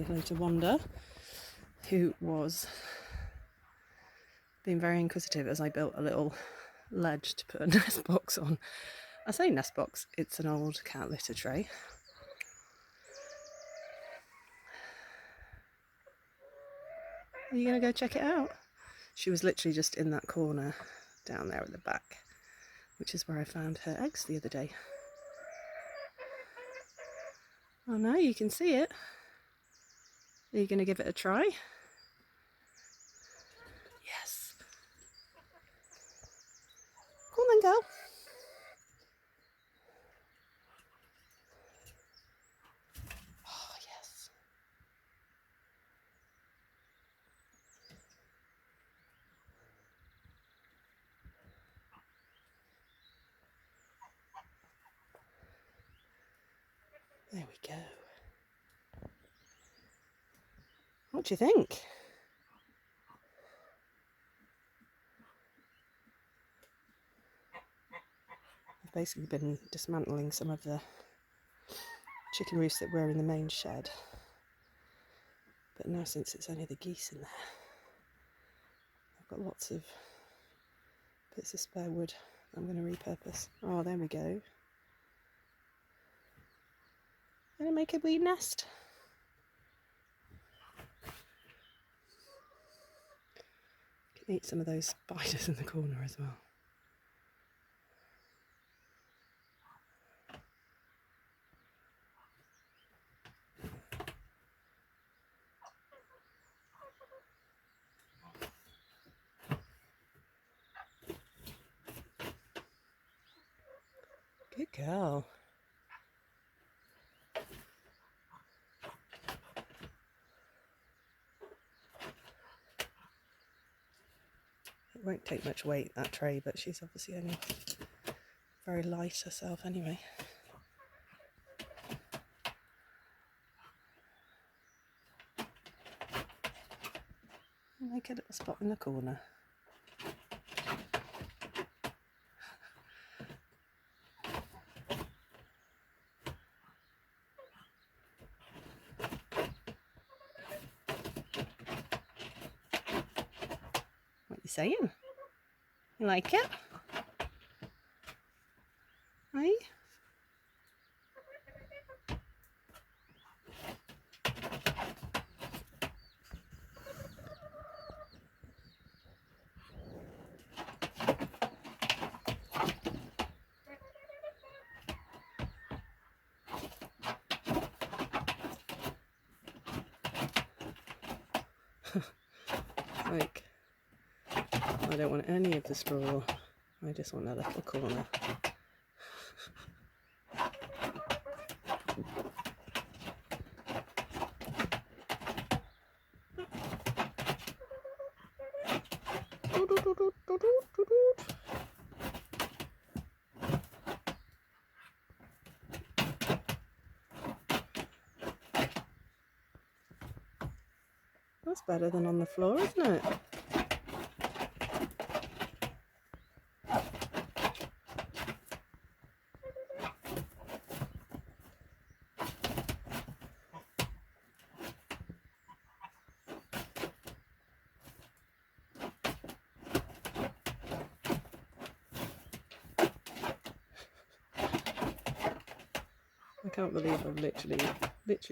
Hello to Wanda, who was being very inquisitive as I built a little ledge to put a nest box on. I say nest box, it's an old cat litter tray. Are you going to go check it out? She was literally just in that corner down there at the back, which is where I found her eggs the other day. Oh no, you can see it. Are you going to give it a try? Yes. Come on then, girl. Oh, yes. There we go. What do you think? I've basically been dismantling some of the chicken roosts that were in the main shed. But now, since it's only the geese in there, I've got lots of bits of spare wood I'm going to repurpose. Oh, there we go. Gonna make a wee nest. Can eat some of those spiders in the corner as well. Good girl. It won't take much weight, that tray, but she's obviously only very light herself anyway. Make a little spot in the corner. What you saying? You like it? Hey? Like, I don't want any of the straw. I just want a little corner. That's better than on the floor, isn't it? I can't believe I've literally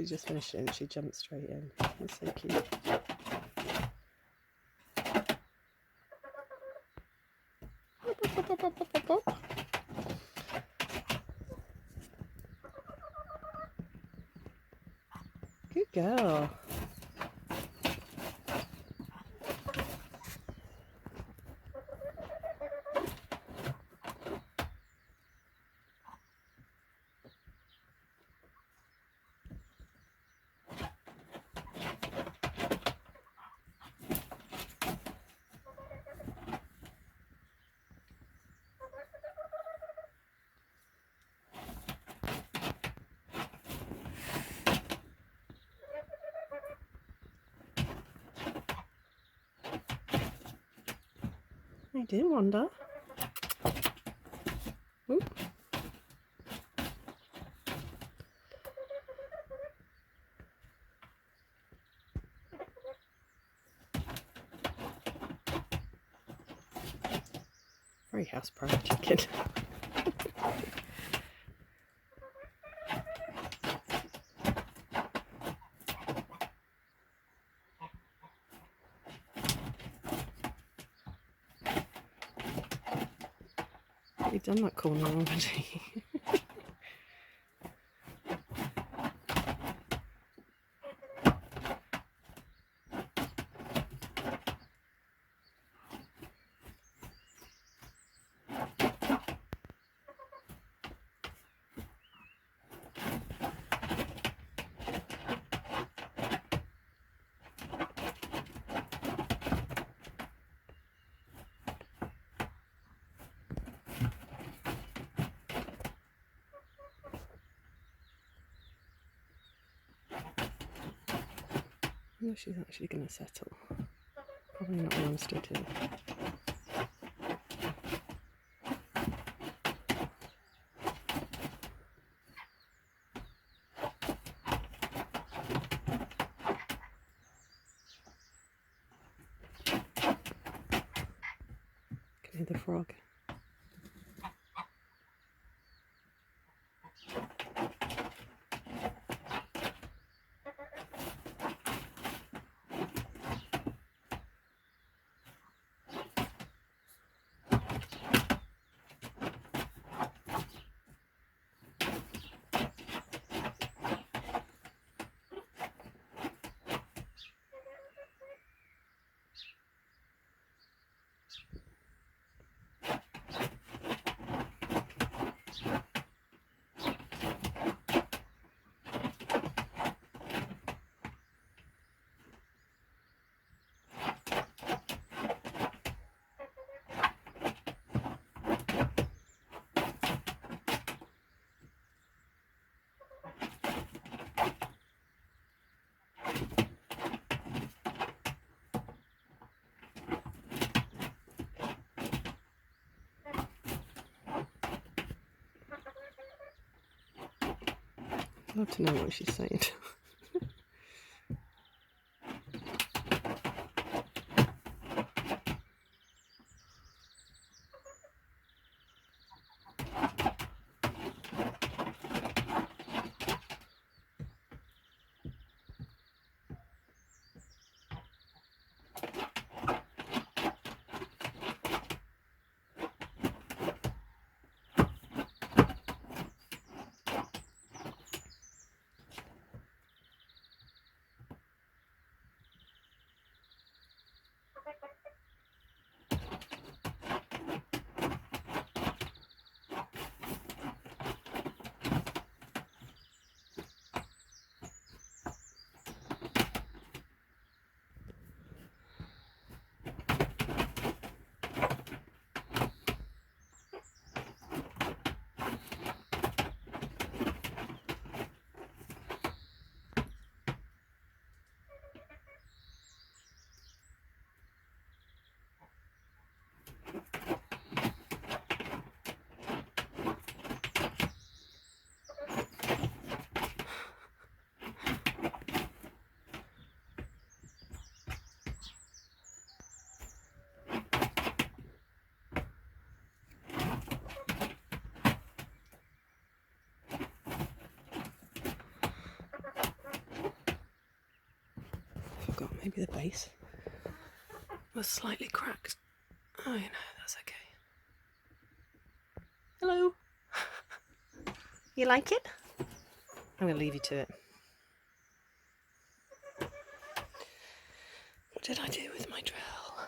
just finished it and she jumped straight in. That's so cute. Good girl. How you doing, Wanda? Ooh. Very house proud chicken. We've done that corner already. I wonder if she's actually going to settle. Probably not when I'm stood here. Can hear the frog. I'd love to know what she's saying. Forgot, maybe the base was slightly cracked. Oh, you know, that's okay. Hello. You like it? I'm going to leave you to it. What did I do with my drill?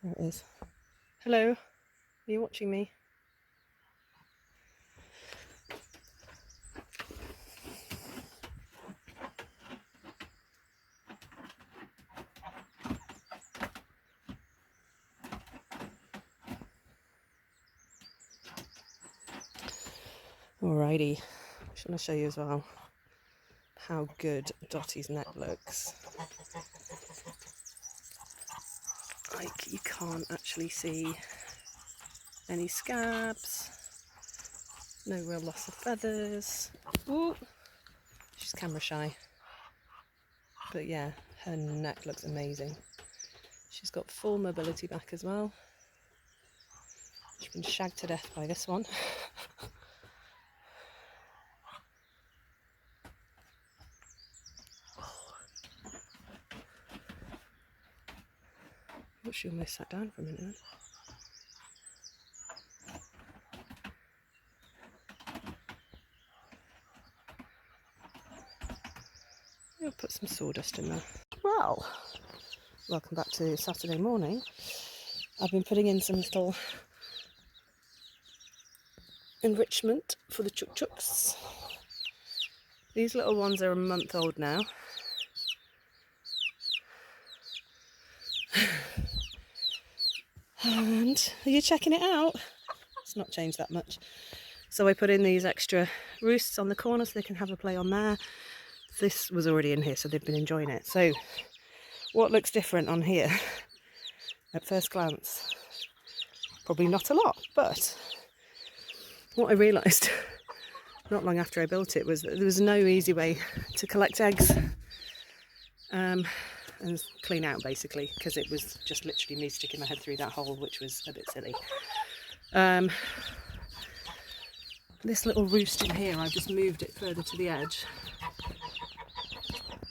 There it is. Hello. Are you watching me? Alrighty, I just want to show you as well how good Dottie's neck looks. Like, you can't actually see any scabs, no real loss of feathers. Ooh, she's camera shy. But yeah, her neck looks amazing. She's got full mobility back as well. She's been shagged to death by this one. Oh, she almost sat down for a minute then. We'll put some sawdust in there. Well, welcome back to Saturday morning. I've been putting in some little enrichment for the chuk-chuks. These little ones are a month old now. And are you checking it out? It's not changed that much. So I put in these extra roosts on the corner so they can have a play on there. This was already in here, so they've been enjoying it. So what looks different on here at first glance? Probably not a lot, but what I realised not long after I built it was that there was no easy way to collect eggs and clean out, basically, because it was just literally me sticking my head through that hole, which was a bit silly. This little roost in here, I've just moved it further to the edge.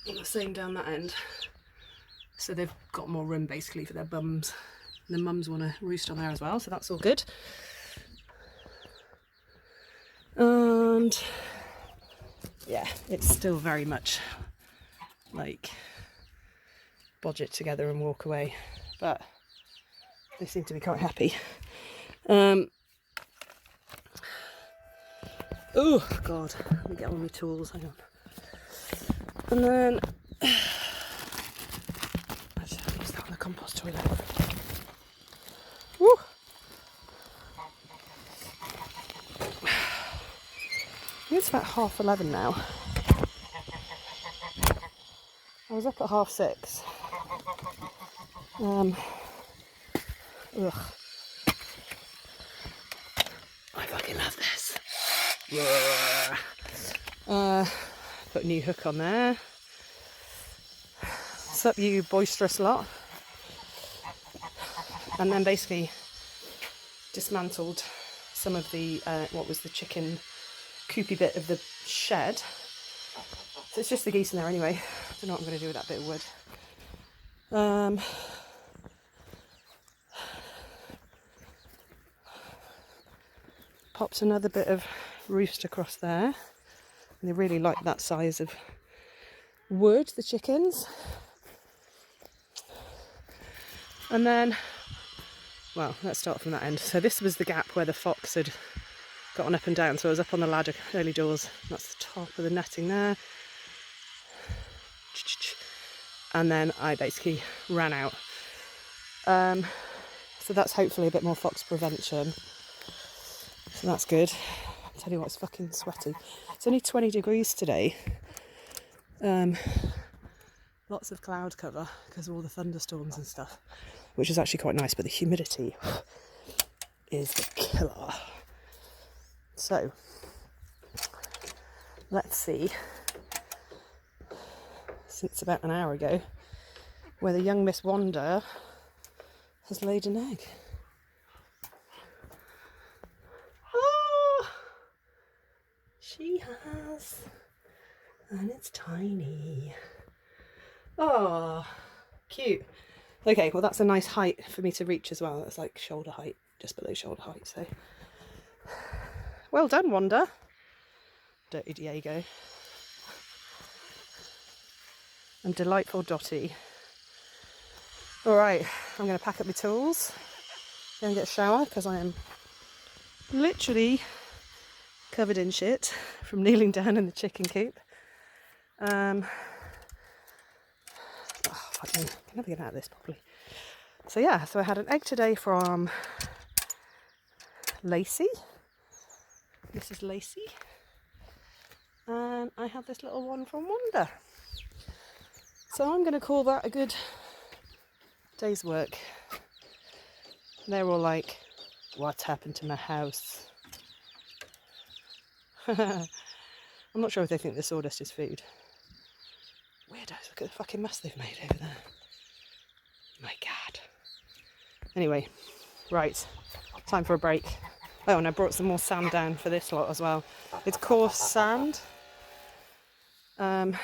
And the same down that end. So they've got more room basically for their bums. And the mums want to roost on there as well, so that's all good. And yeah, it's still very much like bodge it together and walk away, but they seem to be quite happy. Oh god, let me get all my tools, hang on. And then let's use that on the compost toilet. Woo! I think it's about 11:30 now. I was up at 6:30. Ugh. I fucking love this. Put a new hook on there. What's up, you boisterous lot? And then basically dismantled some of the what was the chicken coopy bit of the shed. So it's just the geese in there anyway. I don't know what I'm going to do with that bit of wood. Pops another bit of roost across there, and they really like that size of wood, the chickens. And then, well, let's start from that end. So this was the gap where the fox had gotten up and down, so I was up on the ladder early doors. That's the top of the netting there. And then I basically ran out. So that's hopefully a bit more fox prevention. So that's good. I'll tell you what, it's fucking sweaty. It's only 20 degrees today. Lots of cloud cover because of all the thunderstorms and stuff, which is actually quite nice, but the humidity is the killer. So, let's see, since about an hour ago, whether young Miss Wanda has laid an egg. Oh, she has, and it's tiny. Oh, cute. Okay, well that's a nice height for me to reach as well. That's like shoulder height, just below shoulder height, so well done, Wanda. Dirty Diego. And delightful Dotty. Alright, I'm going to pack up my tools, go and get a shower, because I am literally covered in shit from kneeling down in the chicken coop. I can never get out of this properly. So yeah, so I had an egg today from Lacey. This is Lacey. And I have this little one from Wanda. So I'm going to call that a good day's work. They're all like, what's happened to my house? I'm not sure if they think the sawdust is food. Weirdos, look at the fucking mess they've made over there. My God. Anyway, right. time for a break. Oh, and I brought some more sand down for this lot as well. It's coarse sand, but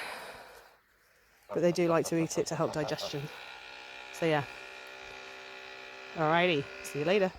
they do like to eat it to help digestion. So yeah. Alrighty, see you later.